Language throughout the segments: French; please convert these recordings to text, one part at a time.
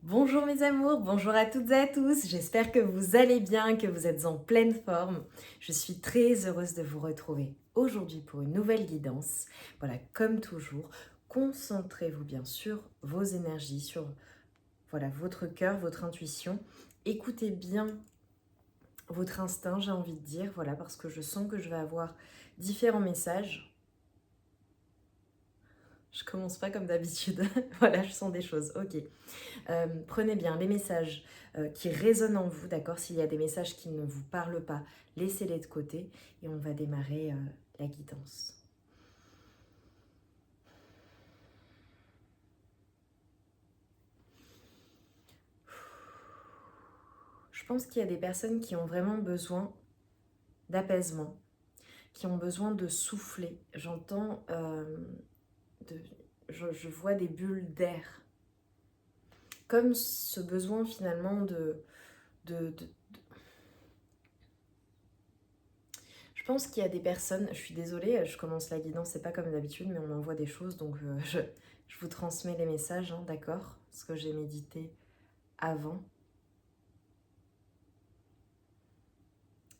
Bonjour mes amours, bonjour à toutes et à tous, j'espère que vous allez bien, que vous êtes en pleine forme. Je suis très heureuse de vous retrouver aujourd'hui pour une nouvelle guidance. Voilà, comme toujours, concentrez-vous bien sur vos énergies, sur votre cœur, votre intuition. Écoutez bien votre instinct, j'ai envie de dire, parce que je sens que je vais avoir différents messages. Je commence pas comme d'habitude, je sens des choses, ok. Prenez bien les messages qui résonnent en vous, d'accord? S'il y a des messages qui ne vous parlent pas, laissez-les de côté et on va démarrer la guidance. Je pense qu'il y a des personnes qui ont vraiment besoin d'apaisement, qui ont besoin de souffler. Je vois des bulles d'air, comme ce besoin finalement de. Je pense qu'il y a des personnes, je suis désolée, je commence la guidance, c'est pas comme d'habitude, mais on m'envoie des choses, donc je vous transmets les messages, hein, d'accord? Ce que j'ai médité avant.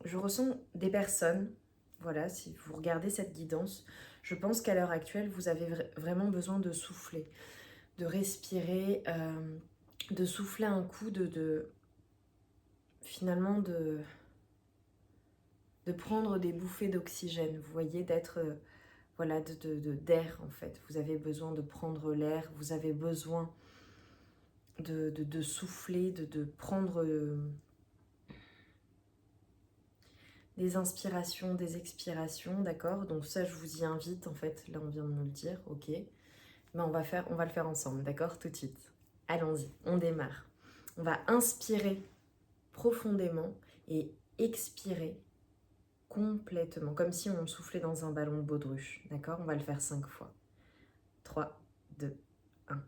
Je ressens des personnes, voilà, si vous regardez cette guidance, je pense qu'à l'heure actuelle, vous avez vraiment besoin de souffler, de respirer, de souffler un coup, finalement de prendre des bouffées d'oxygène, vous voyez, d'être... d'air en fait. Vous avez besoin de prendre l'air, vous avez besoin de souffler, de prendre des inspirations, des expirations, d'accord? Donc ça, je vous y invite en fait. Là, on vient de me le dire, ok. Mais on va le faire ensemble, d'accord? Tout de suite. Allons-y, on démarre. On va inspirer profondément et expirer complètement, comme si on soufflait dans un ballon de baudruche, d'accord? On va le faire 5 fois. 3, 2, 1.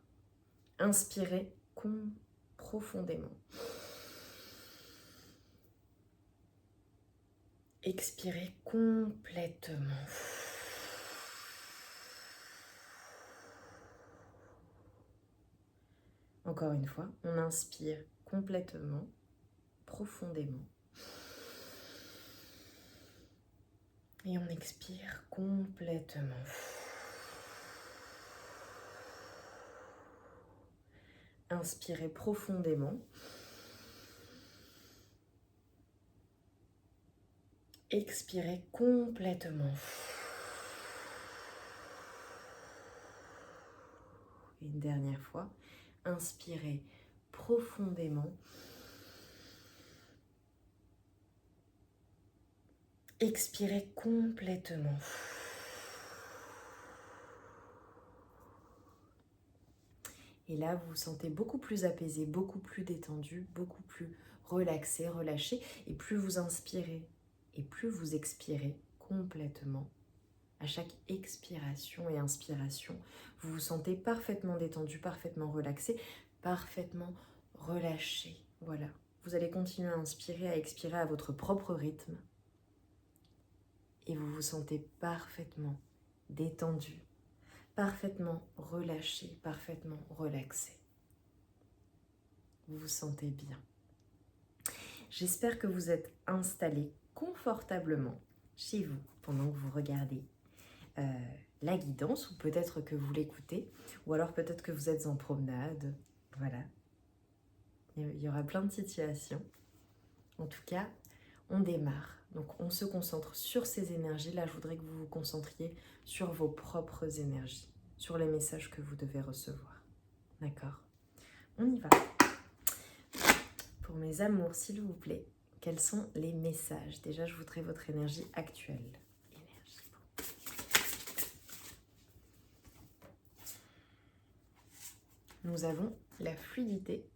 Inspirez profondément. Expirez complètement. Encore une fois, on inspire complètement, profondément. Et on expire complètement. Inspirez profondément. Expirez complètement. Une dernière fois. Inspirez profondément. Expirez complètement. Et là, vous vous sentez beaucoup plus apaisé, beaucoup plus détendu, beaucoup plus relaxé, relâché. Et plus vous inspirez et plus vous expirez complètement, à chaque expiration et inspiration, vous vous sentez parfaitement détendu, parfaitement relaxé, parfaitement relâché. Voilà. Vous allez continuer à inspirer, à expirer à votre propre rythme. Et vous vous sentez parfaitement détendu, parfaitement relâché, parfaitement relaxé. Vous vous sentez bien. J'espère que vous êtes installé confortablement chez vous pendant que vous regardez la guidance, ou peut-être que vous l'écoutez, ou alors peut-être que vous êtes en promenade. Voilà. Il y aura plein de situations. En tout cas, on démarre. Donc on se concentre sur ces énergies. Là, je voudrais que vous vous concentriez sur vos propres énergies, sur les messages que vous devez recevoir. D'accord? On y va. Pour mes amours, s'il vous plaît, quels sont les messages? Déjà, je voudrais votre énergie actuelle. Nous avons la fluidité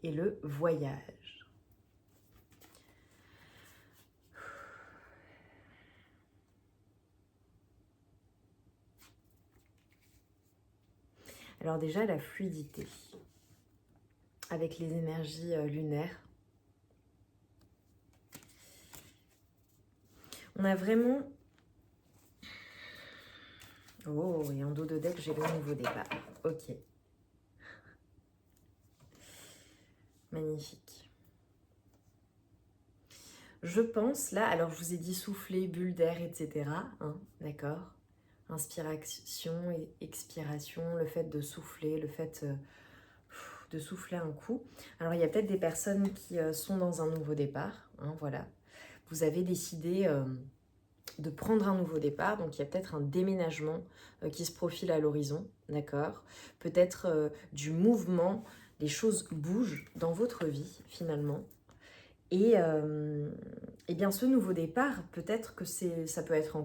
et le voyage. Alors déjà, la fluidité avec les énergies lunaires. On a vraiment... Oh, et en dos de deck, j'ai le nouveau départ. Ok. Magnifique. Je pense là, alors je vous ai dit souffler, bulle d'air, etc. Hein, d'accord? Inspiration et expiration, le fait de souffler, le fait de souffler un coup. Alors il y a peut-être des personnes qui sont dans un nouveau départ, hein, voilà. Vous avez décidé de prendre un nouveau départ, donc il y a peut-être un déménagement qui se profile à l'horizon, d'accord? Peut-être du mouvement, les choses bougent dans votre vie finalement. Et bien ce nouveau départ, peut-être que ça peut être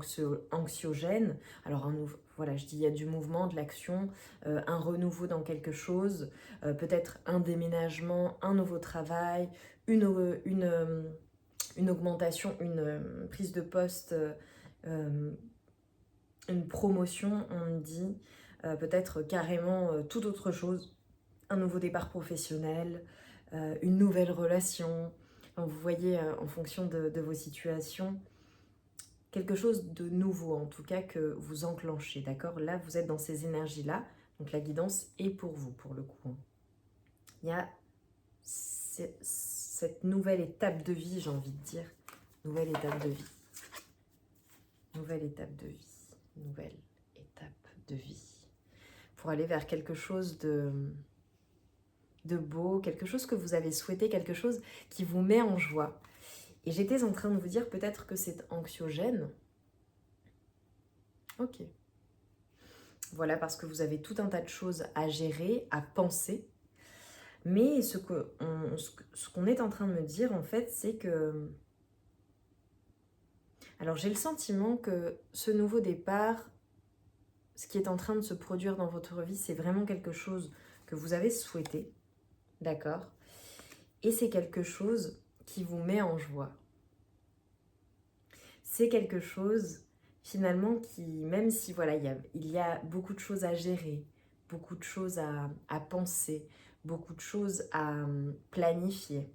anxiogène. Alors voilà, je dis il y a du mouvement, de l'action, un renouveau dans quelque chose, peut-être un déménagement, un nouveau travail, une augmentation, une prise de poste, une promotion, on me dit, peut-être carrément toute autre chose, un nouveau départ professionnel, une nouvelle relation. Enfin, vous voyez, en fonction de vos situations, quelque chose de nouveau en tout cas que vous enclenchez, d'accord? Là, vous êtes dans ces énergies-là, donc la guidance est pour vous, pour le coup. Il y a cette nouvelle étape de vie, j'ai envie de dire. Nouvelle étape de vie. Nouvelle étape de vie. Nouvelle étape de vie. Pour aller vers quelque chose de beau, quelque chose que vous avez souhaité, quelque chose qui vous met en joie. Et j'étais en train de vous dire peut-être que c'est anxiogène. Ok. Voilà, parce que vous avez tout un tas de choses à gérer, à penser. Mais ce qu'on est en train de me dire, en fait, c'est que... Alors, j'ai le sentiment que ce nouveau départ, ce qui est en train de se produire dans votre vie, c'est vraiment quelque chose que vous avez souhaité. D'accord? Et c'est quelque chose qui vous met en joie. C'est quelque chose, finalement, qui, même si, voilà, il y a beaucoup de choses à gérer, beaucoup de choses à penser, beaucoup de choses à planifier,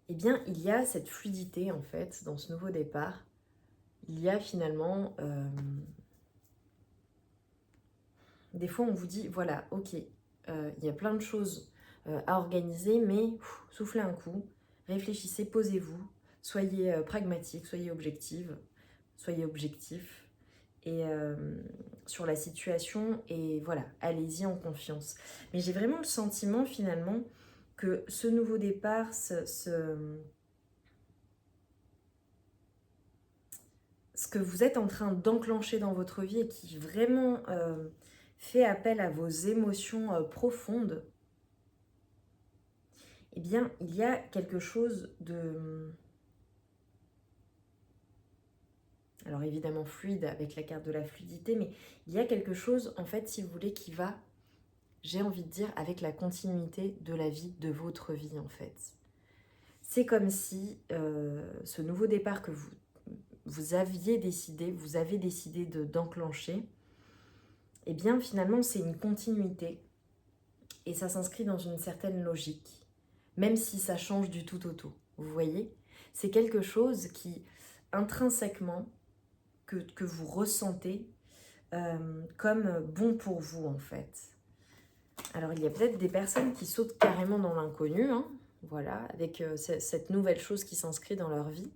eh bien, il y a cette fluidité, en fait, dans ce nouveau départ. Il y a finalement... des fois, on vous dit, voilà, ok, il y a plein de choses à organiser, mais soufflez un coup, réfléchissez, posez-vous, soyez pragmatique, soyez objectif et sur la situation, et voilà, allez-y en confiance. Mais j'ai vraiment le sentiment finalement que ce nouveau départ, ce que vous êtes en train d'enclencher dans votre vie et qui vraiment fait appel à vos émotions profondes, eh bien, il y a quelque chose de... Alors évidemment fluide avec la carte de la fluidité, mais il y a quelque chose, en fait, si vous voulez, qui va, j'ai envie de dire, avec la continuité de la vie, de votre vie, en fait. C'est comme si ce nouveau départ que vous avez décidé d'enclencher, eh bien, finalement, c'est une continuité et ça s'inscrit dans une certaine logique, même si ça change du tout au tout. Vous voyez? C'est quelque chose qui, intrinsèquement, que vous ressentez comme bon pour vous, en fait. Alors, il y a peut-être des personnes qui sautent carrément dans l'inconnu, hein, voilà, avec cette nouvelle chose qui s'inscrit dans leur vie.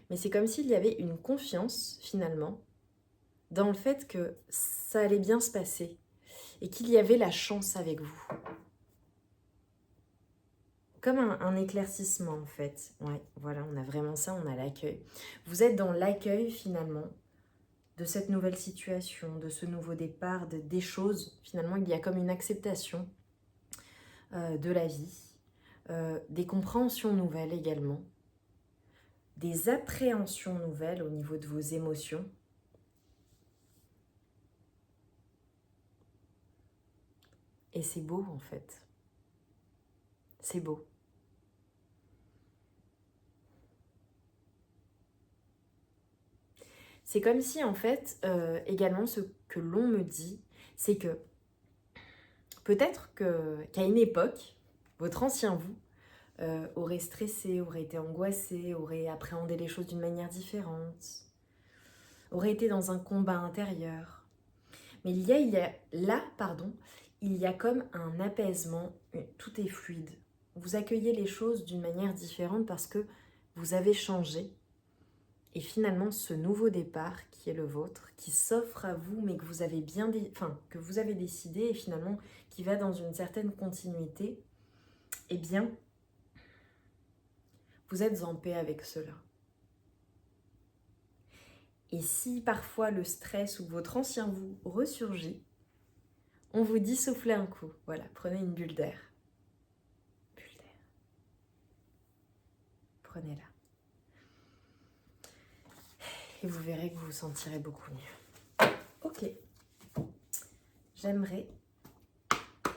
Mais c'est comme s'il y avait une confiance, finalement, dans le fait que ça allait bien se passer et qu'il y avait la chance avec vous. Comme un éclaircissement, en fait. Ouais, voilà, on a vraiment ça, on a l'accueil. Vous êtes dans l'accueil, finalement, de cette nouvelle situation, de ce nouveau départ, des choses. Finalement, il y a comme une acceptation de la vie, des compréhensions nouvelles également, des appréhensions nouvelles au niveau de vos émotions. Et c'est beau, en fait. C'est beau. C'est comme si, en fait, également, ce que l'on me dit, c'est que peut-être qu'à une époque, votre ancien vous aurait stressé, aurait été angoissé, aurait appréhendé les choses d'une manière différente, aurait été dans un combat intérieur. Mais il y a comme un apaisement, tout est fluide. vous accueillez les choses d'une manière différente parce que vous avez changé. Et finalement, ce nouveau départ qui est le vôtre, qui s'offre à vous, mais que vous avez que vous avez décidé et finalement qui va dans une certaine continuité, eh bien, vous êtes en paix avec cela. Et si parfois le stress ou votre ancien vous ressurgit, on vous dit soufflez un coup. Voilà, prenez une bulle d'air. Bulle d'air. Prenez-la. Et vous verrez que vous vous sentirez beaucoup mieux. Ok. J'aimerais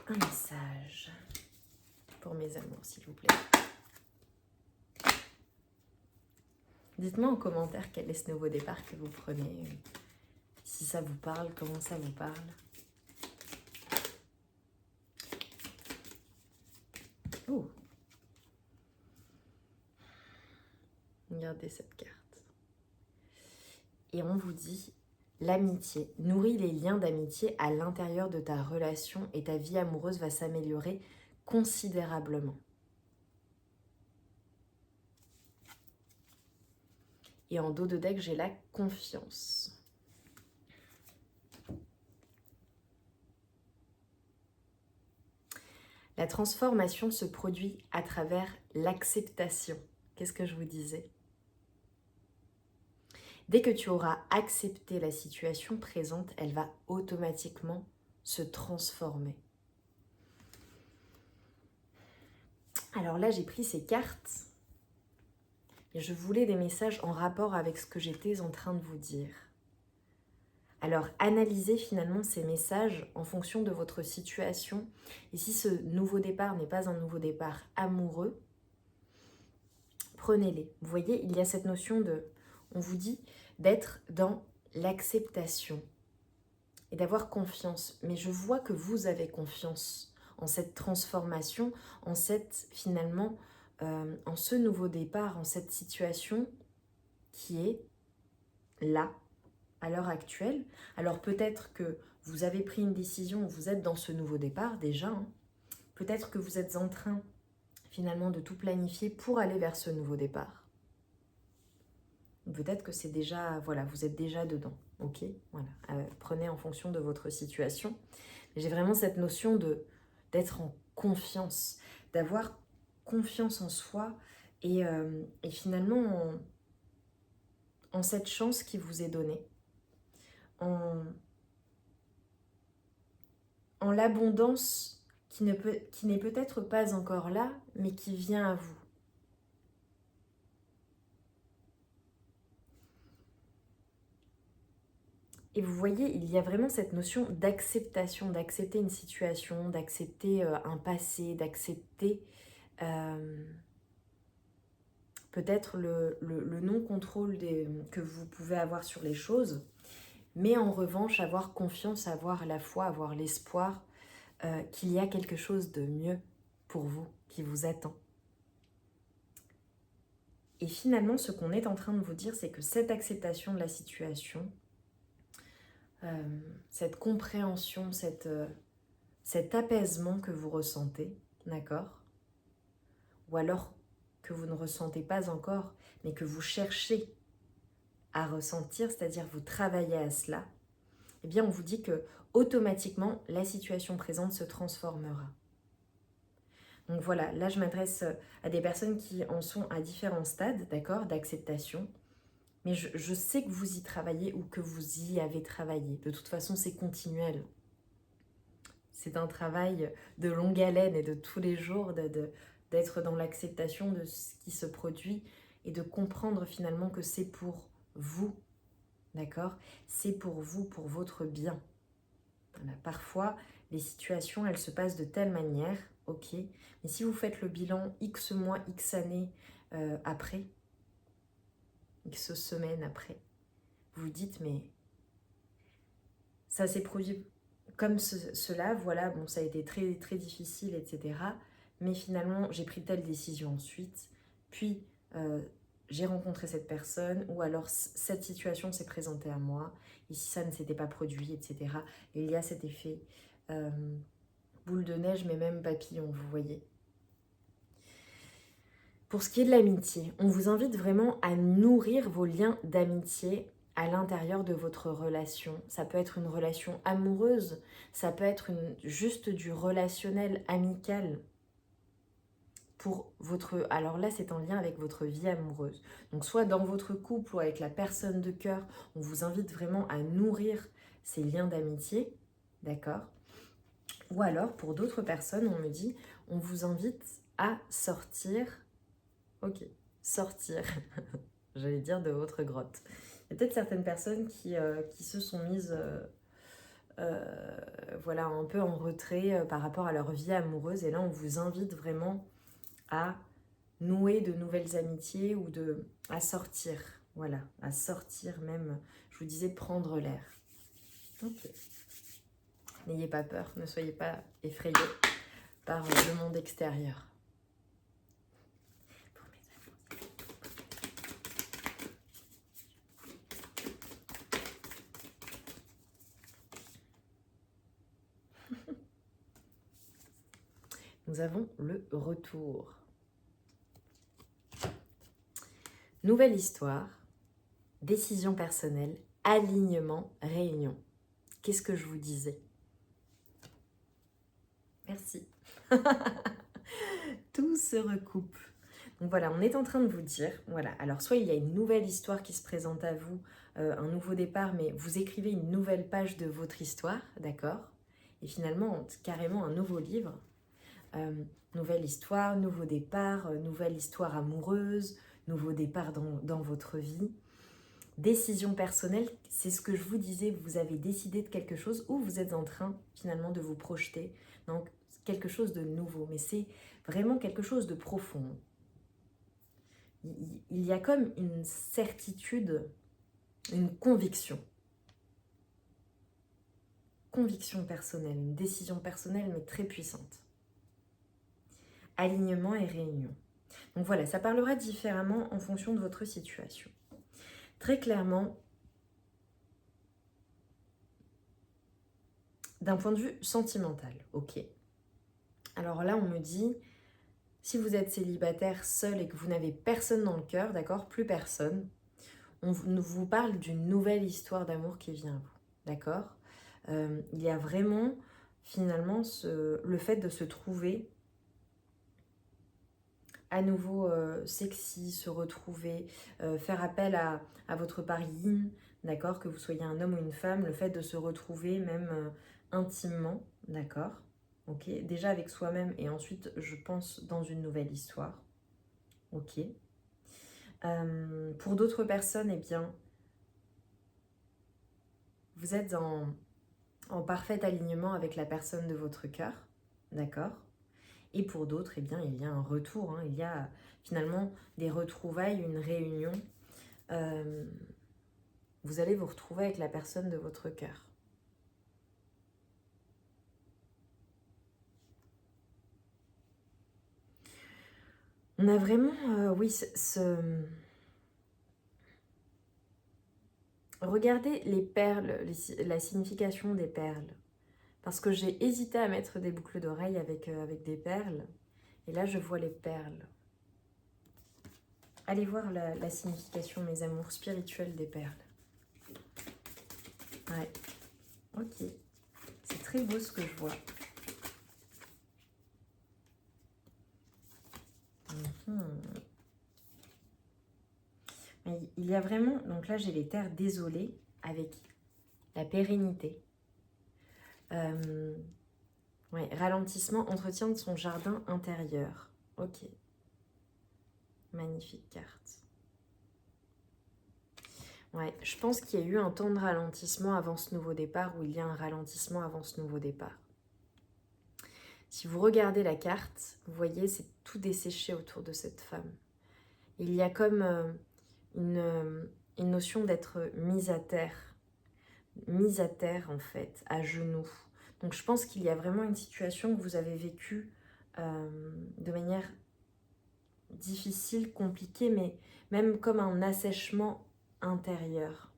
un message pour mes amours, s'il vous plaît. Dites-moi en commentaire quel est ce nouveau départ que vous prenez. Si ça vous parle, comment ça vous parle. Oh. Regardez cette carte. Et on vous dit, l'amitié. Nourris les liens d'amitié à l'intérieur de ta relation et ta vie amoureuse va s'améliorer considérablement. Et en dos de deck, j'ai la confiance. La transformation se produit à travers l'acceptation. Qu'est-ce que je vous disais ? Dès que tu auras accepté la situation présente, elle va automatiquement se transformer. Alors là, j'ai pris ces cartes et je voulais des messages en rapport avec ce que j'étais en train de vous dire. Alors, analysez finalement ces messages en fonction de votre situation. Et si ce nouveau départ n'est pas un nouveau départ amoureux, prenez-les. Vous voyez, il y a cette notion de, on vous dit, d'être dans l'acceptation et d'avoir confiance. Mais je vois que vous avez confiance en cette transformation, en cette, finalement, en ce nouveau départ, en cette situation qui est là, à l'heure actuelle. Alors peut-être que vous avez pris une décision, vous êtes dans ce nouveau départ déjà. Hein. Peut-être que vous êtes en train finalement de tout planifier pour aller vers ce nouveau départ. Peut-être que c'est déjà, voilà, vous êtes déjà dedans. Ok, voilà. Prenez en fonction de votre situation. J'ai vraiment cette notion d'être en confiance, d'avoir confiance en soi et finalement en cette chance qui vous est donnée. En l'abondance qui n'est peut-être pas encore là, mais qui vient à vous. Et vous voyez, il y a vraiment cette notion d'acceptation, d'accepter une situation, d'accepter un passé, d'accepter peut-être le non-contrôle que vous pouvez avoir sur les choses, mais en revanche avoir confiance, avoir la foi, avoir l'espoir qu'il y a quelque chose de mieux pour vous, qui vous attend. Et finalement, ce qu'on est en train de vous dire, c'est que cette acceptation de la situation, cette compréhension, cet apaisement que vous ressentez, d'accord ? Ou alors que vous ne ressentez pas encore, mais que vous cherchez à ressentir, c'est-à-dire vous travaillez à cela, eh bien on vous dit que automatiquement la situation présente se transformera. Donc voilà, là je m'adresse à des personnes qui en sont à différents stades, d'accord, d'acceptation. Mais je sais que vous y travaillez ou que vous y avez travaillé. De toute façon, c'est continuel. C'est un travail de longue haleine et de tous les jours, d'être dans l'acceptation de ce qui se produit et de comprendre finalement que c'est pour vous, d'accord ? C'est pour vous, pour votre bien. Voilà. Parfois, les situations, elles se passent de telle manière, ok, mais si vous faites le bilan X mois, X années après, X semaines après, vous dites, mais ça s'est produit comme cela, voilà, bon, ça a été très, très difficile, etc. Mais finalement, j'ai pris telle décision ensuite, puis j'ai rencontré cette personne, ou alors cette situation s'est présentée à moi, et si ça ne s'était pas produit, etc. Et il y a cet effet boule de neige, mais même papillon, vous voyez. Pour ce qui est de l'amitié, on vous invite vraiment à nourrir vos liens d'amitié à l'intérieur de votre relation. Ça peut être une relation amoureuse, ça peut être juste du relationnel amical. Alors là, c'est en lien avec votre vie amoureuse. Donc soit dans votre couple ou avec la personne de cœur, on vous invite vraiment à nourrir ces liens d'amitié, d'accord? Ou alors, pour d'autres personnes, on me dit, on vous invite à sortir, ok, sortir, j'allais dire de votre grotte. Il y a peut-être certaines personnes qui se sont mises voilà, un peu en retrait par rapport à leur vie amoureuse. Et là, on vous invite vraiment à nouer de nouvelles amitiés ou à sortir. Voilà, à sortir même. Je vous disais prendre l'air. Ok. N'ayez pas peur, ne soyez pas effrayés par le monde extérieur. Nous avons le retour. Nouvelle histoire, décision personnelle, alignement, réunion. Qu'est-ce que je vous disais? Merci. Tout se recoupe. Donc voilà, on est en train de vous dire, voilà, alors soit il y a une nouvelle histoire qui se présente à vous, un nouveau départ, mais vous écrivez une nouvelle page de votre histoire, d'accord? Et finalement, carrément un nouveau livre. Nouvelle histoire, nouveau départ, nouvelle histoire amoureuse, nouveau départ dans votre vie. Décision personnelle, c'est ce que je vous disais, vous avez décidé de quelque chose ou vous êtes en train finalement de vous projeter dans quelque chose de nouveau, mais c'est vraiment quelque chose de profond. Il y a comme une certitude, une conviction. Conviction personnelle, une décision personnelle mais très puissante. Alignement et réunion. Donc voilà, ça parlera différemment en fonction de votre situation. Très clairement, d'un point de vue sentimental, ok. Alors là, on me dit, si vous êtes célibataire, seul et que vous n'avez personne dans le cœur, d'accord, plus personne, on vous parle d'une nouvelle histoire d'amour qui vient à vous, d'accord. Il y a vraiment, finalement, le fait de se trouver à nouveau sexy, se retrouver, faire appel à votre part yin, d'accord, que vous soyez un homme ou une femme, le fait de se retrouver même intimement, d'accord, ok, déjà avec soi-même et ensuite, je pense, dans une nouvelle histoire, ok. Pour d'autres personnes, eh bien, vous êtes en parfait alignement avec la personne de votre cœur, d'accord. Et pour d'autres, eh bien, il y a un retour, hein, il y a finalement des retrouvailles, une réunion. Vous allez vous retrouver avec la personne de votre cœur. On a vraiment, oui, regardez les perles, la signification des perles. Parce que j'ai hésité à mettre des boucles d'oreilles avec des perles. Et là, je vois les perles. Allez voir la signification, mes amours spirituels, des perles. Ouais, ok. C'est très beau ce que je vois. Il y a vraiment, donc là j'ai les terres désolées avec la pérennité. Ouais, ralentissement, entretien de son jardin intérieur. Ok. Magnifique carte. Ouais, je pense qu'il y a eu un temps de ralentissement avant ce nouveau départ, ou il y a un ralentissement avant ce nouveau départ. Si vous regardez la carte, vous voyez, c'est tout desséché autour de cette femme. Il y a comme une notion d'être mise à terre en fait, à genoux. Donc je pense qu'il y a vraiment une situation que vous avez vécue de manière difficile, compliquée, mais même comme un assèchement intérieur.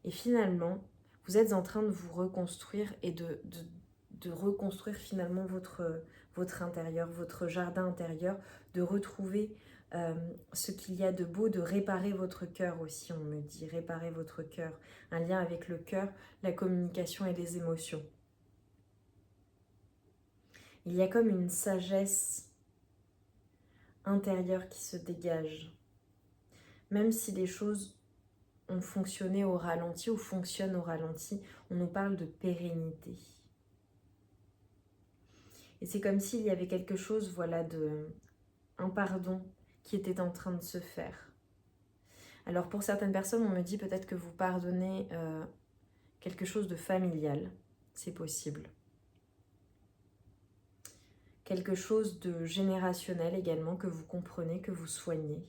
Et finalement, vous êtes en train de vous reconstruire et de reconstruire finalement votre intérieur, votre jardin intérieur, de retrouver ce qu'il y a de beau, de réparer votre cœur aussi, on me dit, réparer votre cœur, un lien avec le cœur, la communication et les émotions. Il y a comme une sagesse intérieure qui se dégage, même si les choses ont fonctionné au ralenti ou fonctionnent au ralenti, on nous parle de pérennité. Et c'est comme s'il y avait quelque chose, voilà, un pardon qui était en train de se faire. Alors pour certaines personnes, on me dit peut-être que vous pardonnez quelque chose de familial, c'est possible. Quelque chose de générationnel également, que vous comprenez, que vous soignez.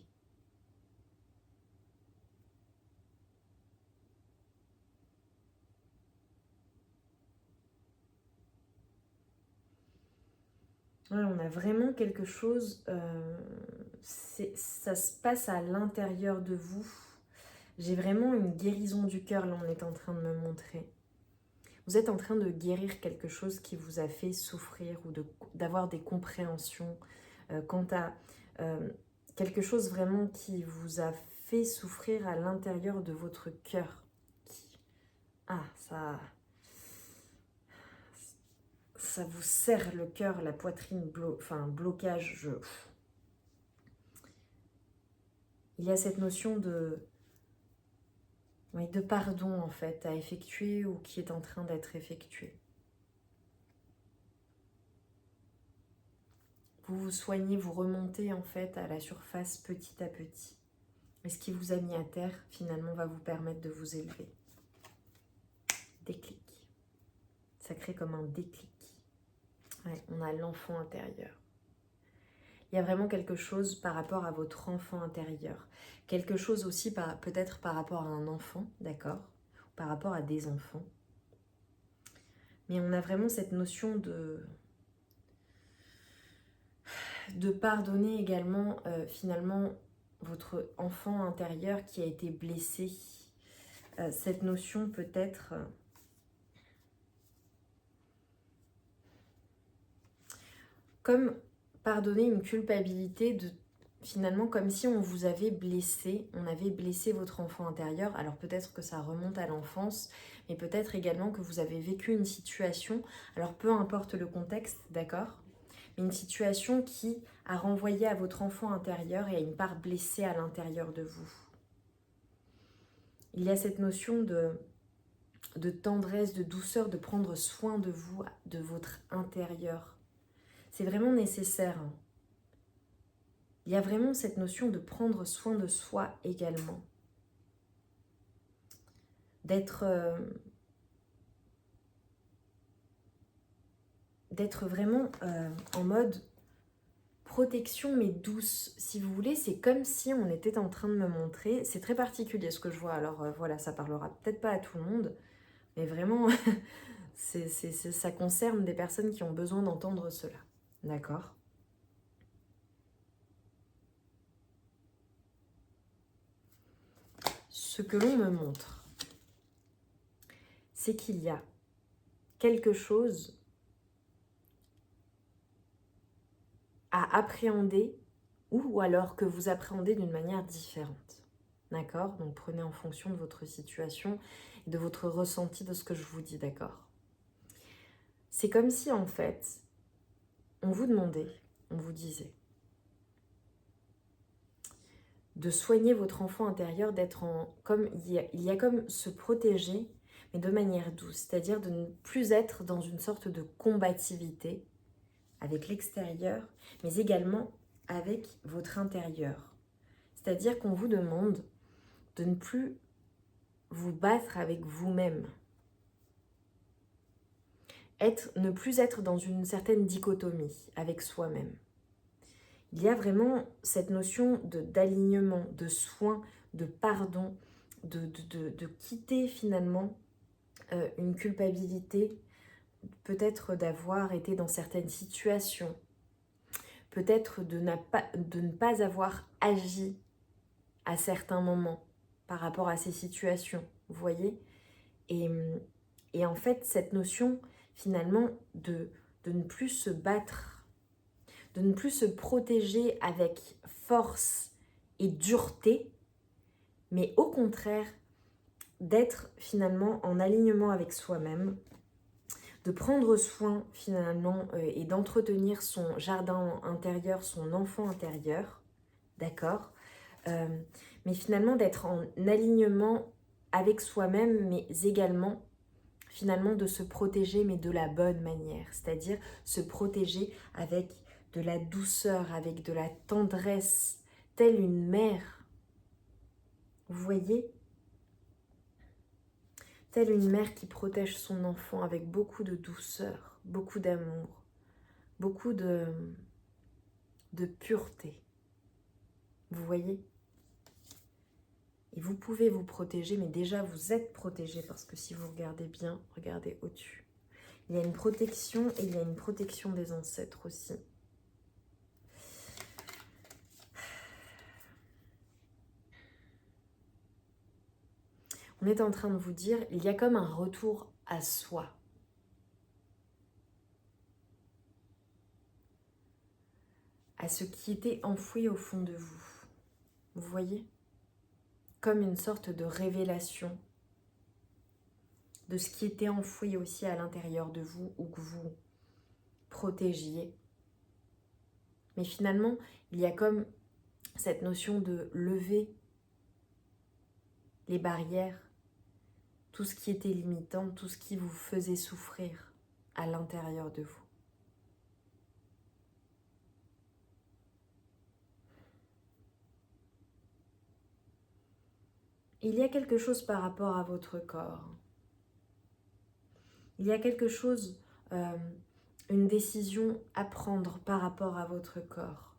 Ouais, on a vraiment quelque chose, ça se passe à l'intérieur de vous. J'ai vraiment une guérison du cœur, là on est en train de me montrer. Vous êtes en train de guérir quelque chose qui vous a fait souffrir ou d'avoir des compréhensions quant à quelque chose vraiment qui vous a fait souffrir à l'intérieur de votre cœur. Ah, ça vous serre le cœur, la poitrine, blocage. Il y a cette notion de pardon en fait à effectuer ou qui est en train d'être effectué. Vous vous soignez, vous remontez en fait à la surface petit à petit. Et ce qui vous a mis à terre, finalement, va vous permettre de vous élever. Déclic. Ça crée comme un déclic. Ouais, on a l'enfant intérieur. Il y a vraiment quelque chose par rapport à votre enfant intérieur. Quelque chose aussi peut-être par rapport à un enfant, d'accord ? Par rapport à des enfants. Mais on a vraiment cette notion de pardonner également, finalement, votre enfant intérieur qui a été blessé. Cette notion peut-être... comme pardonner une culpabilité finalement comme si on vous avait blessé, on avait blessé votre enfant intérieur. Alors peut-être que ça remonte à l'enfance, mais peut-être également que vous avez vécu une situation, alors peu importe le contexte, d'accord ? Mais une situation qui a renvoyé à votre enfant intérieur et à une part blessée à l'intérieur de vous. Il y a cette notion de tendresse, de douceur, de prendre soin de vous, de votre intérieur. C'est vraiment nécessaire. Il y a vraiment cette notion de prendre soin de soi également. D'être vraiment en mode protection mais douce. Si vous voulez, c'est comme si on était en train de me montrer. C'est très particulier ce que je vois. Alors voilà, ça parlera peut-être pas à tout le monde. Mais vraiment, ça concerne des personnes qui ont besoin d'entendre cela. D'accord ? Ce que l'on me montre, c'est qu'il y a quelque chose à appréhender ou alors que vous appréhendez d'une manière différente. D'accord ? Donc prenez en fonction de votre situation et de votre ressenti de ce que je vous dis, d'accord ? C'est comme si en fait, on vous demandait, on vous disait de soigner votre enfant intérieur, d'être comme il y a comme se protéger, mais de manière douce, c'est-à-dire de ne plus être dans une sorte de combativité avec l'extérieur, mais également avec votre intérieur. C'est-à-dire qu'on vous demande de ne plus vous battre avec vous-même. Ne plus être dans une certaine dichotomie avec soi-même. Il y a vraiment cette notion d'alignement, de soin, de pardon, de quitter finalement une culpabilité, peut-être d'avoir été dans certaines situations, peut-être de ne pas avoir agi à certains moments par rapport à ces situations, vous voyez ? Et en fait, cette notion finalement de ne plus se battre, de ne plus se protéger avec force et dureté, mais au contraire d'être finalement en alignement avec soi-même, de prendre soin finalement et d'entretenir son jardin intérieur, son enfant intérieur, d'accord, mais finalement d'être en alignement avec soi-même, mais également finalement de se protéger, mais de la bonne manière, c'est-à-dire se protéger avec de la douceur, avec de la tendresse, telle une mère. Vous voyez ? Telle une mère qui protège son enfant avec beaucoup de douceur, beaucoup d'amour, beaucoup de pureté. Vous voyez ? Et vous pouvez vous protéger, mais déjà vous êtes protégé parce que si vous regardez bien, regardez au-dessus. Il y a une protection et il y a une protection des ancêtres aussi. On est en train de vous dire, il y a comme un retour à soi. À ce qui était enfoui au fond de vous. Vous voyez ? Comme une sorte de révélation de ce qui était enfoui aussi à l'intérieur de vous ou que vous protégiez. Mais finalement, il y a comme cette notion de lever les barrières, tout ce qui était limitant, tout ce qui vous faisait souffrir à l'intérieur de vous. Il y a quelque chose par rapport à votre corps. Il y a quelque chose, une décision à prendre par rapport à votre corps,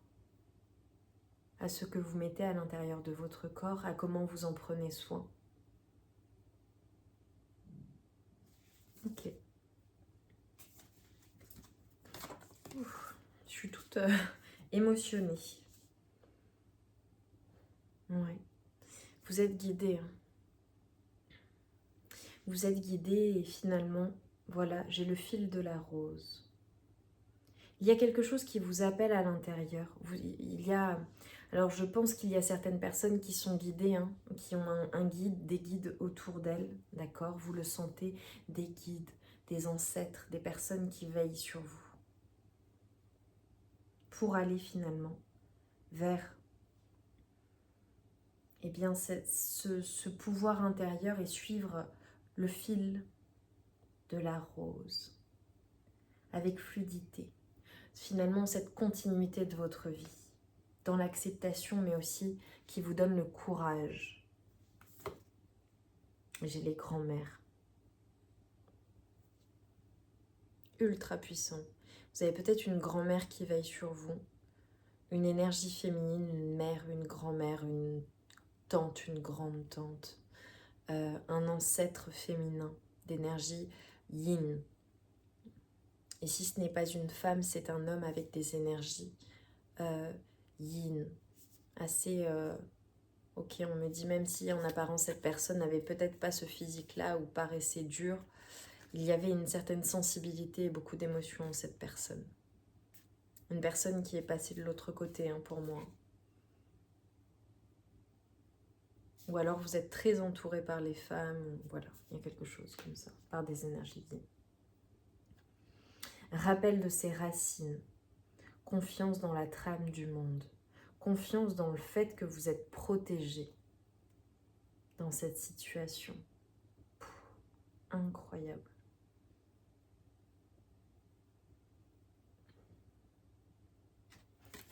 à ce que vous mettez à l'intérieur de votre corps, à comment vous en prenez soin. Ok. Ouf, je suis toute émotionnée. Ouais. Vous êtes guidé. Hein. Vous êtes guidé et finalement, voilà, j'ai le fil de la rose. Il y a quelque chose qui vous appelle à l'intérieur. Il y a... Alors je pense qu'il y a certaines personnes qui sont guidées, hein, qui ont un guide, des guides autour d'elles, d'accord ? Vous le sentez, des guides, des ancêtres, des personnes qui veillent sur vous. Pour aller finalement vers eh bien, ce pouvoir intérieur et suivre le fil de la rose avec fluidité. Finalement, cette continuité de votre vie, dans l'acceptation, mais aussi qui vous donne le courage. J'ai les grands-mères. Ultra puissants. Vous avez peut-être une grand-mère qui veille sur vous, une énergie féminine, une mère, une grand-mère, une tante, une grande tante, un ancêtre féminin d'énergie yin. Et si ce n'est pas une femme, c'est un homme avec des énergies yin, assez... ok, on me dit même si en apparence cette personne n'avait peut-être pas ce physique-là ou paraissait dur, il y avait une certaine sensibilité et beaucoup d'émotions en cette personne. Une personne qui est passée de l'autre côté, hein, pour moi. Ou alors vous êtes très entouré par les femmes, voilà, il y a quelque chose comme ça, par des énergies yin. Rappel de ses racines, confiance dans la trame du monde, confiance dans le fait que vous êtes protégé dans cette situation. Incroyable.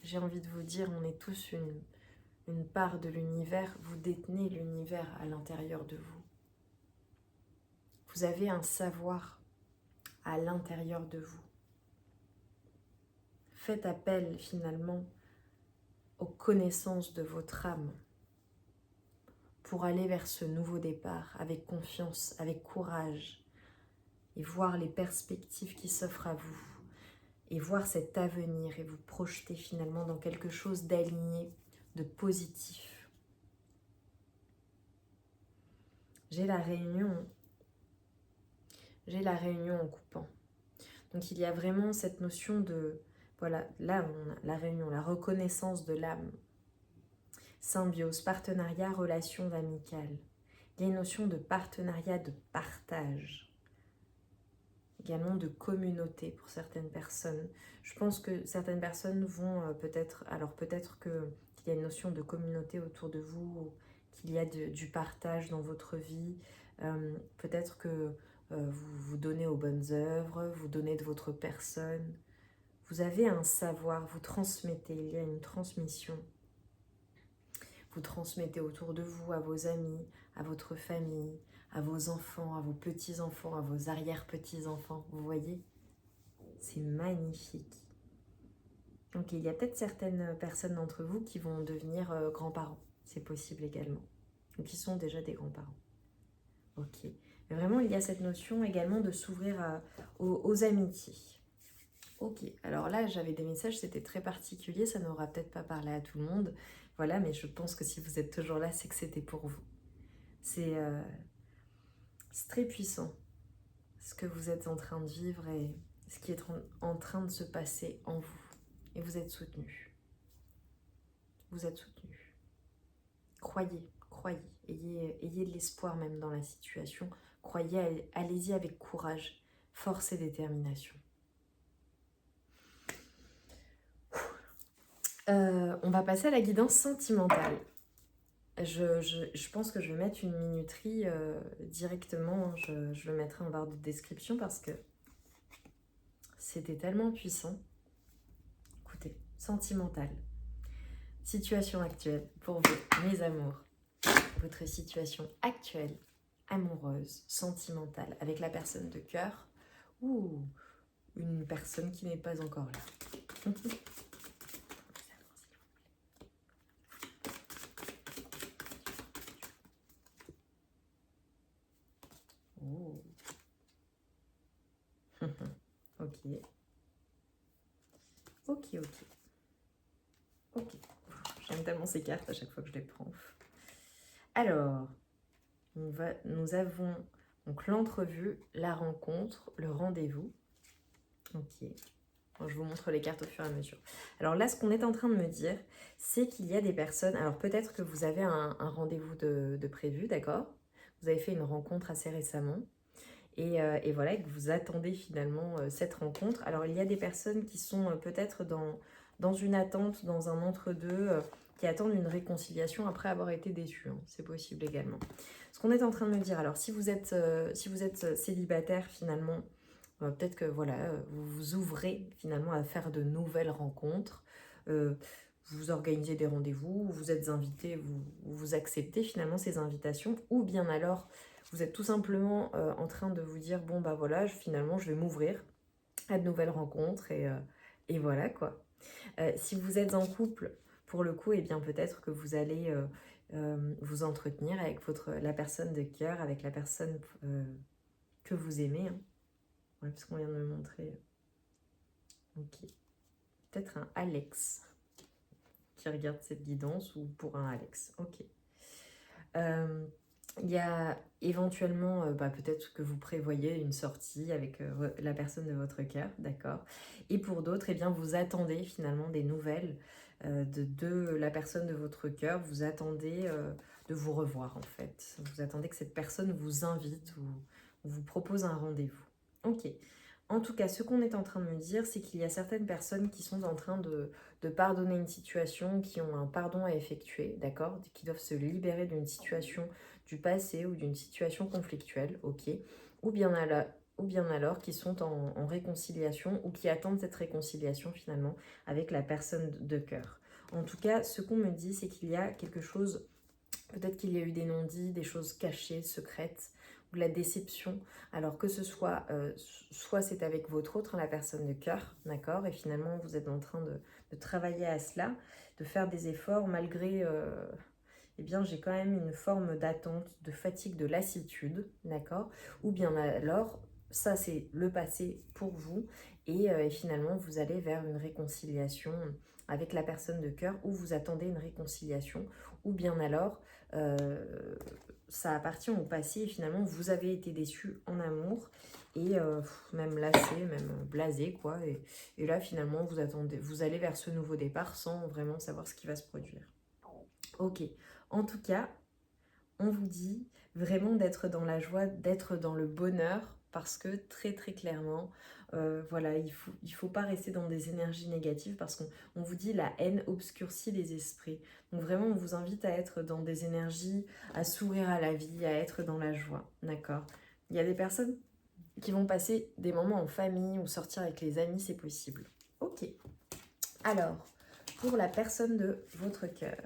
J'ai envie de vous dire, on est tous une part de l'univers, vous détenez l'univers à l'intérieur de vous. Vous avez un savoir à l'intérieur de vous. Faites appel finalement aux connaissances de votre âme pour aller vers ce nouveau départ avec confiance, avec courage et voir les perspectives qui s'offrent à vous et voir cet avenir et vous projeter finalement dans quelque chose d'aligné, de positif. J'ai la réunion en coupant. Donc il y a vraiment cette notion de, voilà, là on a la réunion, la reconnaissance de l'âme, symbiose, partenariat, relation amicale. Il y a une notion de partenariat, de partage, également de communauté pour certaines personnes. Je pense que certaines personnes vont peut-être, alors peut-être qu'il y a une notion de communauté autour de vous, qu'il y a du partage dans votre vie, peut-être que vous vous donnez aux bonnes œuvres, vous donnez de votre personne, vous avez un savoir, vous transmettez, il y a une transmission. Vous transmettez autour de vous, à vos amis, à votre famille, à vos enfants, à vos petits-enfants, à vos arrière-petits-enfants. Vous voyez? C'est magnifique. Donc il y a peut-être certaines personnes d'entre vous qui vont devenir grands-parents. C'est possible également. Donc qui sont déjà des grands-parents. Ok. Mais vraiment, il y a cette notion également de s'ouvrir aux amitiés. Ok, alors là j'avais des messages, c'était très particulier, ça n'aura peut-être pas parlé à tout le monde, voilà, mais je pense que si vous êtes toujours là, c'est que c'était pour vous. C'est très puissant ce que vous êtes en train de vivre et ce qui est en train de se passer en vous. Et vous êtes soutenu. Vous êtes soutenu. Croyez, croyez, ayez de l'espoir même dans la situation. Croyez, allez-y avec courage, force et détermination. On va passer à la guidance sentimentale. Je pense que je vais mettre une minuterie directement. Je le mettrai en barre de description parce que c'était tellement puissant. Écoutez, sentimental. Situation actuelle pour vous, mes amours. Votre situation actuelle, amoureuse, sentimentale, avec la personne de cœur ou une personne qui n'est pas encore là. Oh. Ok. Ok, ok. Ok. J'aime tellement ces cartes à chaque fois que je les prends. Alors, nous avons donc l'entrevue, la rencontre, le rendez-vous. Ok. Bon, je vous montre les cartes au fur et à mesure. Alors là, ce qu'on est en train de me dire, c'est qu'il y a des personnes... Alors peut-être que vous avez un rendez-vous de prévu, d'accord? Vous avez fait une rencontre assez récemment. Et voilà, que vous attendez finalement cette rencontre. Alors il y a des personnes qui sont peut-être dans une attente, dans un entre-deux, qui attendent une réconciliation après avoir été déçus. Hein. C'est possible également. Ce qu'on est en train de me dire, alors si vous êtes célibataire finalement, peut-être que voilà, vous vous ouvrez finalement à faire de nouvelles rencontres. Vous organisez des rendez-vous, vous êtes invité, vous acceptez finalement ces invitations, ou bien alors vous êtes tout simplement en train de vous dire bon bah voilà, finalement je vais m'ouvrir à de nouvelles rencontres et voilà quoi. Si vous êtes en couple, pour le coup, et bien peut-être que vous allez vous entretenir avec la personne de cœur, avec la personne que vous aimez. Hein. Ouais, parce qu'on vient de me montrer. Ok. Peut-être un Alex qui regarde cette guidance ou pour un Alex. Ok. Il y a éventuellement, peut-être que vous prévoyez une sortie avec la personne de votre cœur, d'accord. Et pour d'autres, eh bien, vous attendez finalement des nouvelles de la personne de votre cœur. Vous attendez de vous revoir en fait. Vous attendez que cette personne vous invite ou vous propose un rendez-vous. Ok. En tout cas, ce qu'on est en train de me dire, c'est qu'il y a certaines personnes qui sont en train de pardonner une situation, qui ont un pardon à effectuer, d'accord, qui doivent se libérer d'une situation du passé ou d'une situation conflictuelle, ok, ou bien alors qui sont en réconciliation ou qui attendent cette réconciliation finalement avec la personne de cœur. En tout cas, ce qu'on me dit, c'est qu'il y a quelque chose, peut-être qu'il y a eu des non-dits, des choses cachées, secrètes, ou de la déception, alors que ce soit, soit c'est avec votre autre, la personne de cœur, d'accord, et finalement vous êtes en train de travailler à cela, de faire des efforts malgré, eh bien j'ai quand même une forme d'attente, de fatigue, de lassitude, d'accord, ou bien alors ça c'est le passé pour vous et finalement vous allez vers une réconciliation avec la personne de cœur ou vous attendez une réconciliation ou bien alors ça appartient au passé et finalement vous avez été déçu en amour et même lassé, même blasé quoi et là finalement vous allez vers ce nouveau départ sans vraiment savoir ce qui va se produire. Ok, en tout cas on vous dit vraiment d'être dans la joie, d'être dans le bonheur, parce que très très clairement, voilà, il faut pas rester dans des énergies négatives, parce qu'on vous dit la haine obscurcit les esprits. Donc vraiment, on vous invite à être dans des énergies, à sourire à la vie, à être dans la joie, d'accord? Il y a des personnes qui vont passer des moments en famille ou sortir avec les amis, c'est possible. Ok, alors, pour la personne de votre cœur,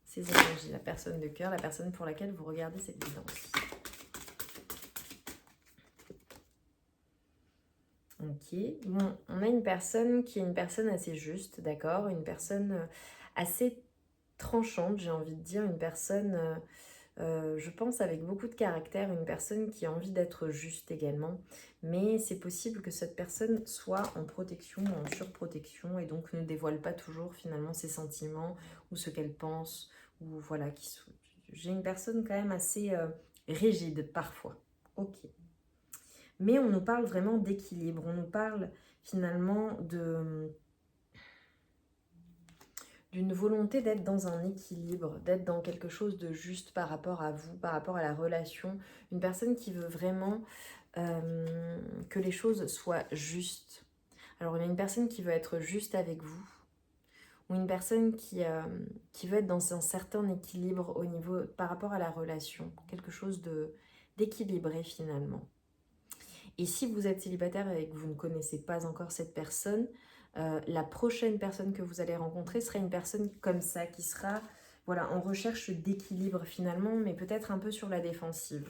ces énergies, la personne de cœur, la personne pour laquelle vous regardez cette guidance. Ok, bon, on a une personne qui est une personne assez juste, d'accord, une personne assez tranchante, j'ai envie de dire, une personne, je pense, avec beaucoup de caractère, une personne qui a envie d'être juste également, mais c'est possible que cette personne soit en protection, en surprotection, et donc ne dévoile pas toujours finalement ses sentiments ou ce qu'elle pense, ou voilà, j'ai une personne quand même assez rigide parfois. Ok. Mais on nous parle vraiment d'équilibre, on nous parle finalement d'une volonté d'être dans un équilibre, d'être dans quelque chose de juste par rapport à vous, par rapport à la relation. Une personne qui veut vraiment que les choses soient justes. Alors, il y a une personne qui veut être juste avec vous, ou une personne qui veut être dans un certain équilibre au niveau, par rapport à la relation, quelque chose d'équilibré finalement. Et si vous êtes célibataire et que vous ne connaissez pas encore cette personne, la prochaine personne que vous allez rencontrer sera une personne comme ça, qui sera voilà, en recherche d'équilibre finalement, mais peut-être un peu sur la défensive.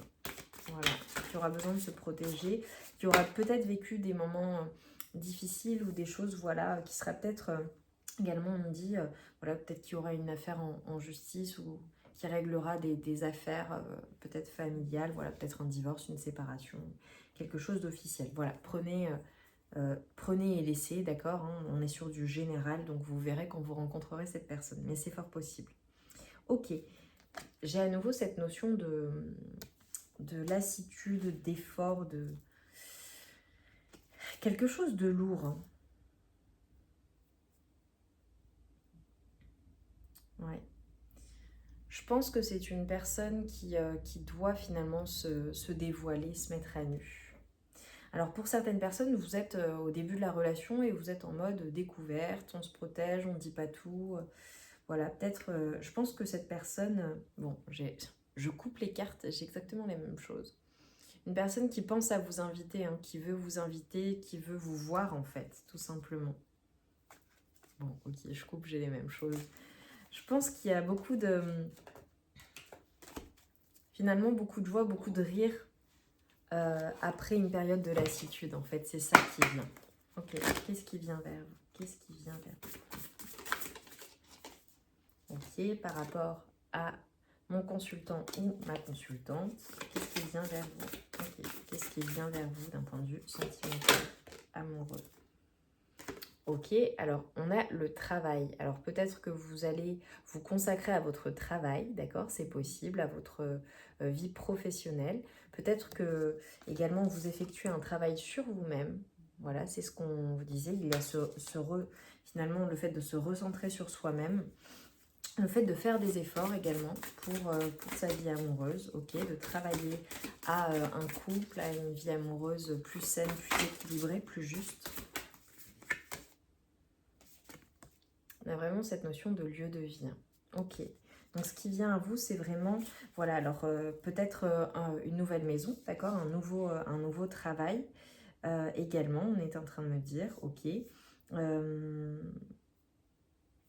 Voilà, qui aura besoin de se protéger, qui aura peut-être vécu des moments difficiles ou des choses voilà, qui sera peut-être également, on dit, voilà, peut-être qu'il y aura une affaire en justice ou qui réglera des affaires peut-être familiales, voilà, peut-être un divorce, une séparation, quelque chose d'officiel. Voilà, prenez et laissez, d'accord, hein, on est sur du général, donc vous verrez quand vous rencontrerez cette personne, mais c'est fort possible. Ok, j'ai à nouveau cette notion de lassitude, d'effort, de quelque chose de lourd. Hein. Ouais. Je pense que c'est une personne qui doit finalement se dévoiler, se mettre à nu. Alors pour certaines personnes, vous êtes au début de la relation et vous êtes en mode découverte, on se protège, on ne dit pas tout. Voilà, peut-être, je pense que cette personne, bon, je coupe les cartes, j'ai exactement les mêmes choses. Une personne qui pense à vous inviter, hein, qui veut vous inviter, qui veut vous voir en fait, tout simplement. Bon, ok, je coupe, j'ai les mêmes choses. Je pense qu'il y a beaucoup de... Finalement, beaucoup de joie, beaucoup de rire après une période de lassitude, en fait. C'est ça qui vient. Ok, qu'est-ce qui vient vers vous? Qu'est-ce qui vient vers vous? Ok, par rapport à mon consultant ou ma consultante, qu'est-ce qui vient vers vous? Ok, qu'est-ce qui vient vers vous d'un point de vue sentimental, amoureux? Ok, alors on a le travail. Alors peut-être que vous allez vous consacrer à votre travail, d'accord, c'est possible, à votre vie professionnelle. Peut-être que également vous effectuez un travail sur vous-même. Voilà, c'est ce qu'on vous disait. Il y a finalement le fait de se recentrer sur soi-même. Le fait de faire des efforts également pour sa vie amoureuse, ok, de travailler à un couple, à une vie amoureuse plus saine, plus équilibrée, plus juste. On a vraiment cette notion de lieu de vie. Ok. Donc, ce qui vient à vous, c'est vraiment, voilà, alors peut-être une nouvelle maison, d'accord, un nouveau travail également, on est en train de me dire, ok.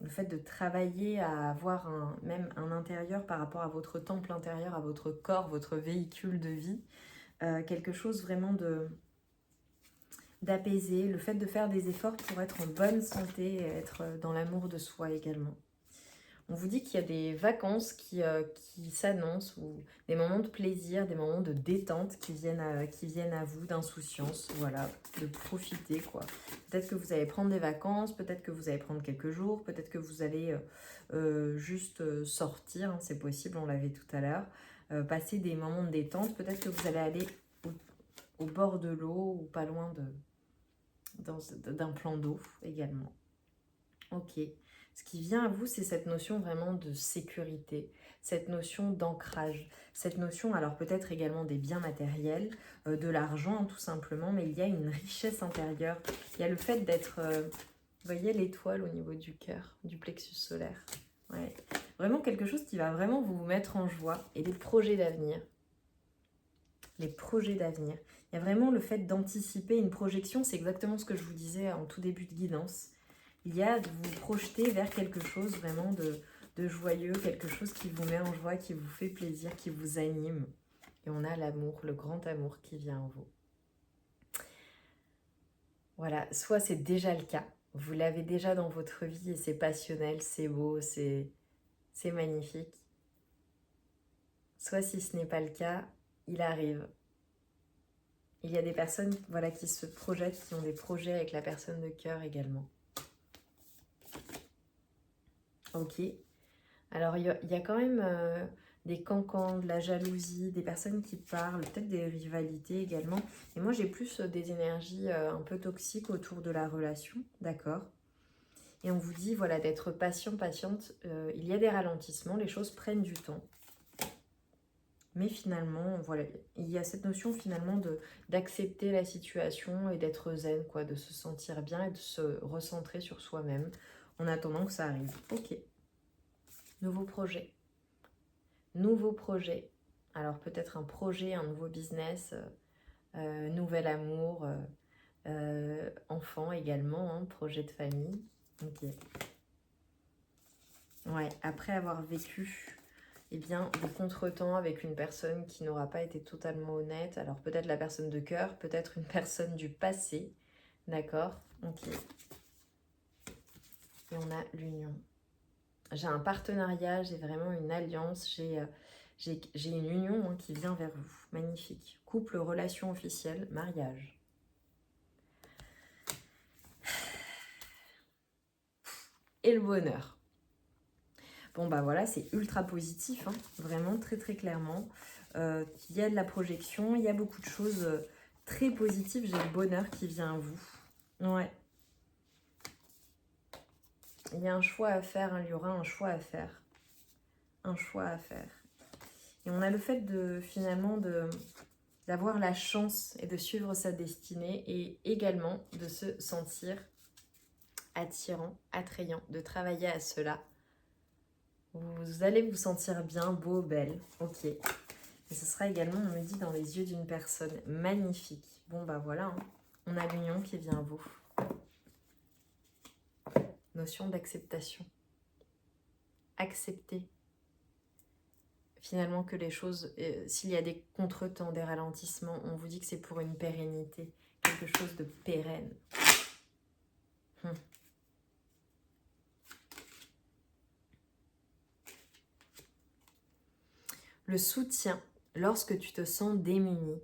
Le fait de travailler à avoir même un intérieur par rapport à votre temple intérieur, à votre corps, votre véhicule de vie, quelque chose vraiment d'apaiser, le fait de faire des efforts pour être en bonne santé et être dans l'amour de soi également. On vous dit qu'il y a des vacances qui s'annoncent, ou des moments de plaisir, des moments de détente qui viennent à vous, d'insouciance, voilà, de profiter, quoi. Peut-être que vous allez prendre des vacances, peut-être que vous allez prendre quelques jours, peut-être que vous allez juste sortir, hein, c'est possible, on l'avait tout à l'heure, passer des moments de détente, peut-être que vous allez aller au bord de l'eau ou pas loin d'un plan d'eau également. Ok. Ce qui vient à vous, c'est cette notion vraiment de sécurité, cette notion d'ancrage, cette notion, alors peut-être également des biens matériels, de l'argent tout simplement, mais il y a une richesse intérieure. Il y a le fait d'être, vous voyez l'étoile au niveau du cœur, du plexus solaire. Ouais. Vraiment quelque chose qui va vraiment vous mettre en joie, et des projets d'avenir. Les projets d'avenir. Il y a vraiment le fait d'anticiper une projection, c'est exactement ce que je vous disais en tout début de guidance. Il y a de vous projeter vers quelque chose vraiment de joyeux, quelque chose qui vous met en joie, qui vous fait plaisir, qui vous anime. Et on a l'amour, le grand amour qui vient en vous. Voilà, soit c'est déjà le cas, vous l'avez déjà dans votre vie et c'est passionnel, c'est beau, c'est magnifique. Soit si ce n'est pas le cas, il arrive. Il y a des personnes, voilà, qui se projettent, qui ont des projets avec la personne de cœur également. Ok. Alors, il y a quand même des cancans, de la jalousie, des personnes qui parlent, peut-être des rivalités également. Et moi, j'ai plus des énergies un peu toxiques autour de la relation, d'accord? Et on vous dit, voilà, d'être patient, patiente. Il y a des ralentissements, les choses prennent du temps. Mais finalement, voilà, il y a cette notion finalement d'accepter la situation et d'être zen, quoi, de se sentir bien et de se recentrer sur soi-même en attendant que ça arrive. Ok. Nouveau projet. Nouveau projet. Alors peut-être un projet, un nouveau business, nouvel amour, enfant également, hein, projet de famille. Ok. Ouais, après avoir vécu eh bien, des contretemps avec une personne qui n'aura pas été totalement honnête. Alors peut-être la personne de cœur, peut-être une personne du passé. D'accord? Ok. Et on a l'union. J'ai un partenariat, j'ai vraiment une alliance, j'ai une union, hein, qui vient vers vous. Magnifique. Couple, relation officielle, mariage. Et le bonheur. Bon bah voilà, c'est ultra positif, hein, vraiment très très clairement. Il y a de la projection, il y a beaucoup de choses très positives. J'ai le bonheur qui vient à vous. Ouais. Il y a un choix à faire, hein, il y aura un choix à faire. Un choix à faire. Et on a le fait de finalement d'avoir la chance et de suivre sa destinée, et également de se sentir attirant, attrayant, de travailler à cela. Vous allez vous sentir bien, beau, belle. Ok. Et ce sera également, on me dit, dans les yeux d'une personne magnifique. Bon bah voilà, hein. On a l'union qui vient à vous. Notion d'acceptation. Accepter finalement que les choses, s'il y a des contretemps, des ralentissements, on vous dit que c'est pour une pérennité, quelque chose de pérenne. Le soutien, lorsque tu te sens démuni,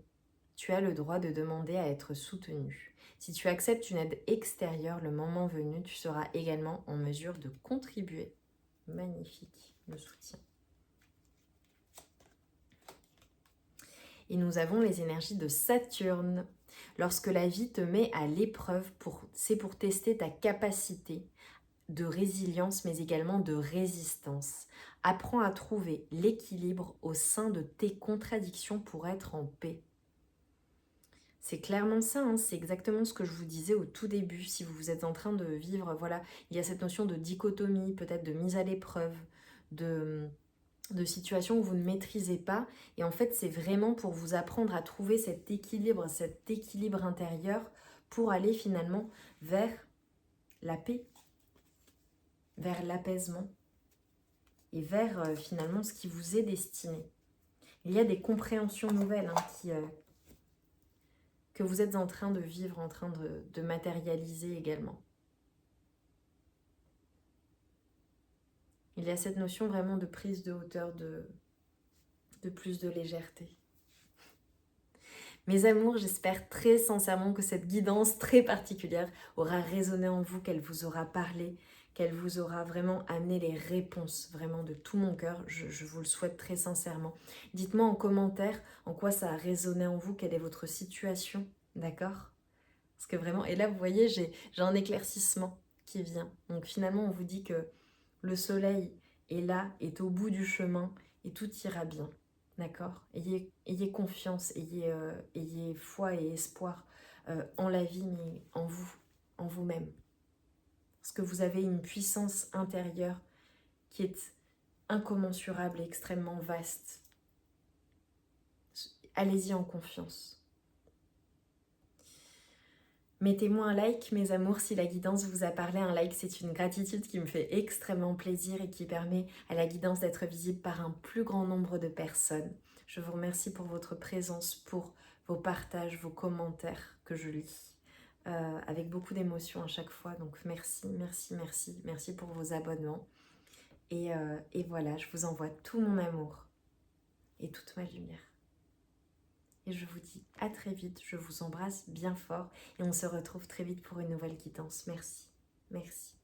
tu as le droit de demander à être soutenu. Si tu acceptes une aide extérieure, le moment venu, tu seras également en mesure de contribuer. Magnifique, le soutien. Et nous avons les énergies de Saturne. Lorsque la vie te met à l'épreuve, c'est pour tester ta capacité de résilience, mais également de résistance. Apprends à trouver l'équilibre au sein de tes contradictions pour être en paix. C'est clairement ça, hein, c'est exactement ce que je vous disais au tout début. Si vous êtes en train de vivre, voilà, il y a cette notion de dichotomie, peut-être de mise à l'épreuve, de situations où vous ne maîtrisez pas. Et en fait, c'est vraiment pour vous apprendre à trouver cet équilibre intérieur pour aller finalement vers la paix, vers l'apaisement et vers finalement ce qui vous est destiné. Il y a des compréhensions nouvelles, hein, que vous êtes en train de vivre, en train de matérialiser également. Il y a cette notion vraiment de prise de hauteur, de plus de légèreté. Mes amours, j'espère très sincèrement que cette guidance très particulière aura résonné en vous, qu'elle vous aura parlé, qu'elle vous aura vraiment amené les réponses, vraiment de tout mon cœur. Je vous le souhaite très sincèrement. Dites-moi en commentaire en quoi ça a résonné en vous, quelle est votre situation, d'accord? Parce que vraiment, et là vous voyez, j'ai un éclaircissement qui vient. Donc finalement, on vous dit que le soleil est là, est au bout du chemin et tout ira bien. D'accord? Ayez confiance, ayez foi et espoir en la vie, mais en vous, en vous-même. Parce que vous avez une puissance intérieure qui est incommensurable et extrêmement vaste. Allez-y en confiance. Mettez-moi un like, mes amours, si la guidance vous a parlé. Un like, c'est une gratitude qui me fait extrêmement plaisir et qui permet à la guidance d'être visible par un plus grand nombre de personnes. Je vous remercie pour votre présence, pour vos partages, vos commentaires que je lis avec beaucoup d'émotion à chaque fois. Donc merci, merci, merci. Merci pour vos abonnements. Et voilà, je vous envoie tout mon amour et toute ma lumière. Et je vous dis à très vite, je vous embrasse bien fort et on se retrouve très vite pour une nouvelle guidance. Merci, merci.